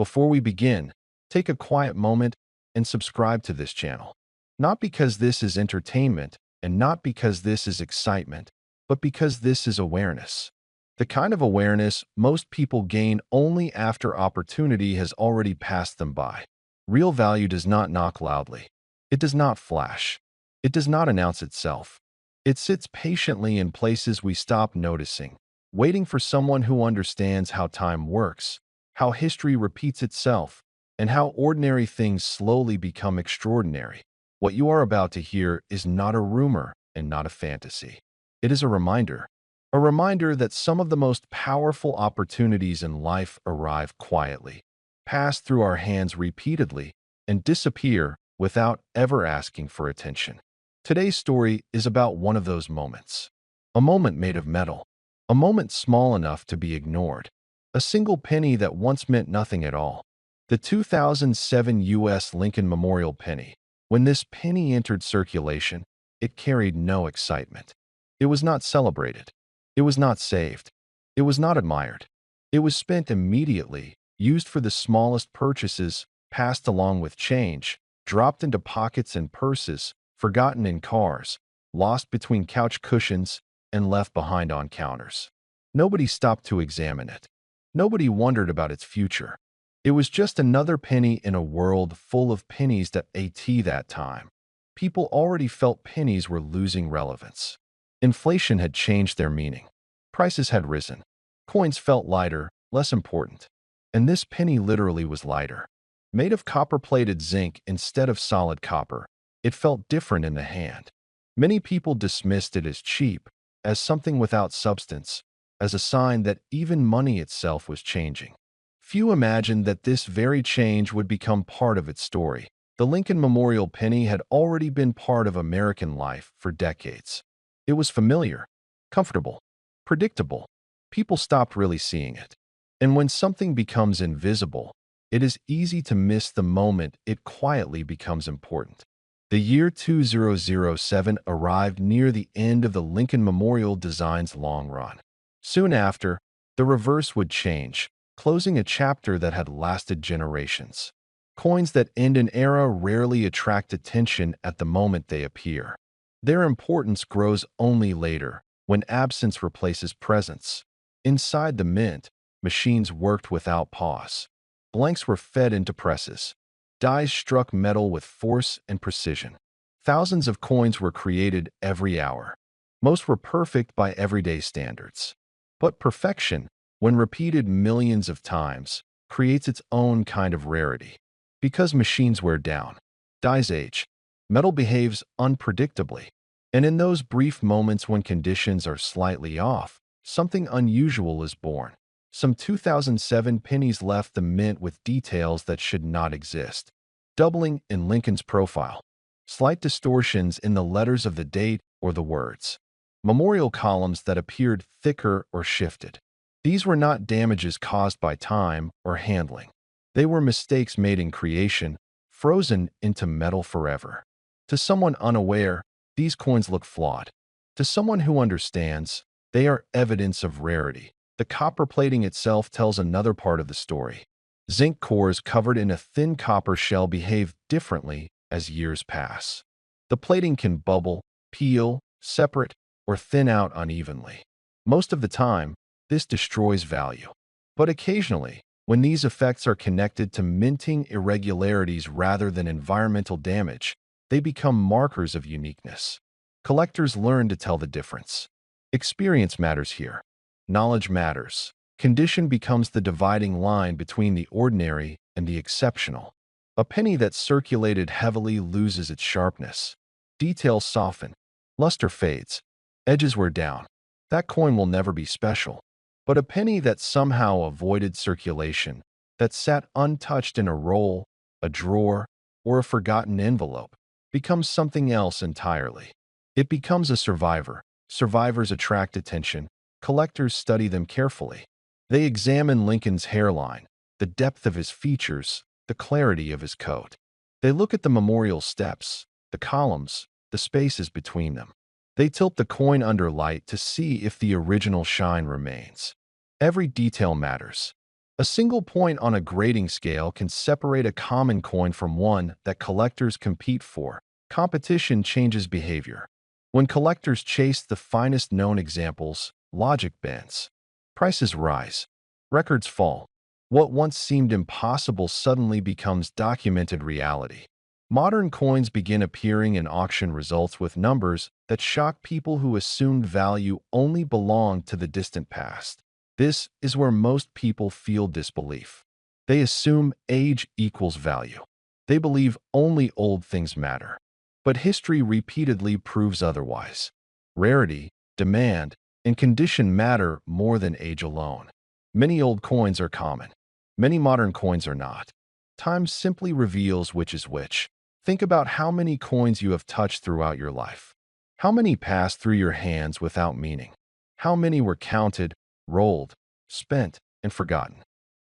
Before we begin, take a quiet moment and subscribe to this channel. Not because this is entertainment and not because this is excitement, but because this is awareness. The kind of awareness most people gain only after opportunity has already passed them by. Real value does not knock loudly. It does not flash. It does not announce itself. It sits patiently in places we stop noticing, waiting for someone who understands how time works, how history repeats itself, and how ordinary things slowly become extraordinary. What you are about to hear is not a rumor and not a fantasy. It is a reminder that some of the most powerful opportunities in life arrive quietly, pass through our hands repeatedly, and disappear without ever asking for attention. Today's story is about one of those moments. A moment made of metal. A moment small enough to be ignored. A single penny that once meant nothing at all. The 2007 U.S. Lincoln Memorial Penny. When this penny entered circulation, it carried no excitement. It was not celebrated. It was not saved. It was not admired. It was spent immediately, used for the smallest purchases, passed along with change, dropped into pockets and purses, forgotten in cars, lost between couch cushions, and left behind on counters. Nobody stopped to examine it. Nobody wondered about its future. It was just another penny in a world full of pennies that time. People already felt pennies were losing relevance. Inflation had changed their meaning. Prices had risen. Coins felt lighter, less important. And this penny literally was lighter. Made of copper-plated zinc instead of solid copper, it felt different in the hand. Many people dismissed it as cheap, as something without substance, as a sign that even money itself was changing. Few imagined that this very change would become part of its story. The Lincoln Memorial Penny had already been part of American life for decades. It was familiar, comfortable, predictable. People stopped really seeing it. And when something becomes invisible, it is easy to miss the moment it quietly becomes important. The year 2007 arrived near the end of the Lincoln Memorial design's long run. Soon after, the reverse would change, closing a chapter that had lasted generations. Coins that end an era rarely attract attention at the moment they appear. Their importance grows only later, when absence replaces presence. Inside the mint, machines worked without pause. Blanks were fed into presses. Dies struck metal with force and precision. Thousands of coins were created every hour. Most were perfect by everyday standards. But perfection, when repeated millions of times, creates its own kind of rarity. Because machines wear down, dies age, metal behaves unpredictably. And in those brief moments when conditions are slightly off, something unusual is born. Some 2007 pennies left the mint with details that should not exist. Doubling in Lincoln's profile. Slight distortions in the letters of the date or the words. Memorial columns that appeared thicker or shifted. These were not damages caused by time or handling. They were mistakes made in creation, frozen into metal forever. To someone unaware, these coins look flawed. To someone who understands, they are evidence of rarity. The copper plating itself tells another part of the story. Zinc cores covered in a thin copper shell behave differently as years pass. The plating can bubble, peel, separate, or thin out unevenly. Most of the time, this destroys value. But occasionally, when these effects are connected to minting irregularities rather than environmental damage, they become markers of uniqueness. Collectors learn to tell the difference. Experience matters here. Knowledge matters. Condition becomes the dividing line between the ordinary and the exceptional. A penny that circulated heavily loses its sharpness. Details soften. Luster fades. Edges wear down. That coin will never be special. But a penny that somehow avoided circulation, that sat untouched in a roll, a drawer, or a forgotten envelope, becomes something else entirely. It becomes a survivor. Survivors attract attention. Collectors study them carefully. They examine Lincoln's hairline, the depth of his features, the clarity of his coat. They look at the memorial steps, the columns, the spaces between them. They tilt the coin under light to see if the original shine remains. Every detail matters. A single point on a grading scale can separate a common coin from one that collectors compete for. Competition changes behavior. When collectors chase the finest known examples, logic bends. Prices rise. Records fall. What once seemed impossible suddenly becomes documented reality. Modern coins begin appearing in auction results with numbers that shock people who assumed value only belonged to the distant past. This is where most people feel disbelief. They assume age equals value. They believe only old things matter. But history repeatedly proves otherwise. Rarity, demand, and condition matter more than age alone. Many old coins are common. Many modern coins are not. Time simply reveals which is which. Think about how many coins you have touched throughout your life. How many passed through your hands without meaning? How many were counted, rolled, spent, and forgotten?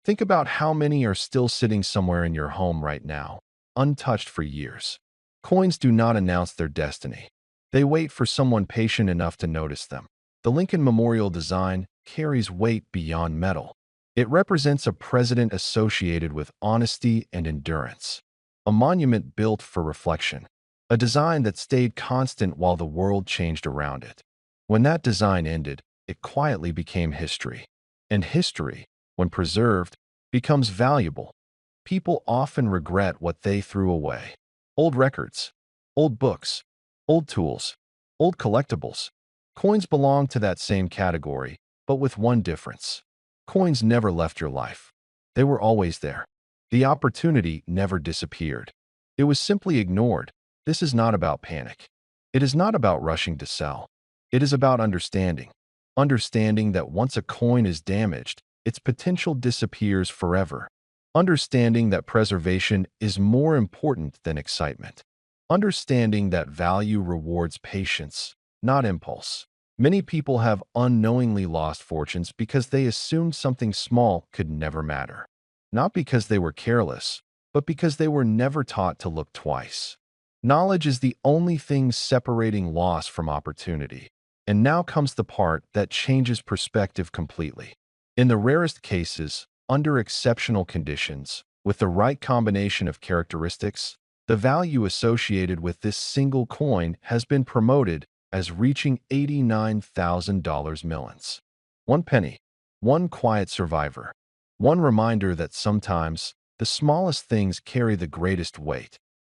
Think about how many are still sitting somewhere in your home right now, untouched for years. Coins do not announce their destiny. They wait for someone patient enough to notice them. The Lincoln Memorial design carries weight beyond metal. It represents a president associated with honesty and endurance. A monument built for reflection. A design that stayed constant while the world changed around it. When that design ended, it quietly became history. And history, when preserved, becomes valuable. People often regret what they threw away. Old records, old books, old tools, old collectibles. Coins belong to that same category, but with one difference. Coins never left your life. They were always there. The opportunity never disappeared. It was simply ignored. This is not about panic. It is not about rushing to sell. It is about understanding. Understanding that once a coin is damaged, its potential disappears forever. Understanding that preservation is more important than excitement. Understanding that value rewards patience, not impulse. Many people have unknowingly lost fortunes because they assumed something small could never matter. Not because they were careless, but because they were never taught to look twice. Knowledge is the only thing separating loss from opportunity. And now comes the part that changes perspective completely. In the rarest cases, under exceptional conditions, with the right combination of characteristics, the value associated with this single coin has been promoted as reaching $89,000 millions. One penny, one quiet survivor, one reminder that sometimes the smallest things carry the greatest weight.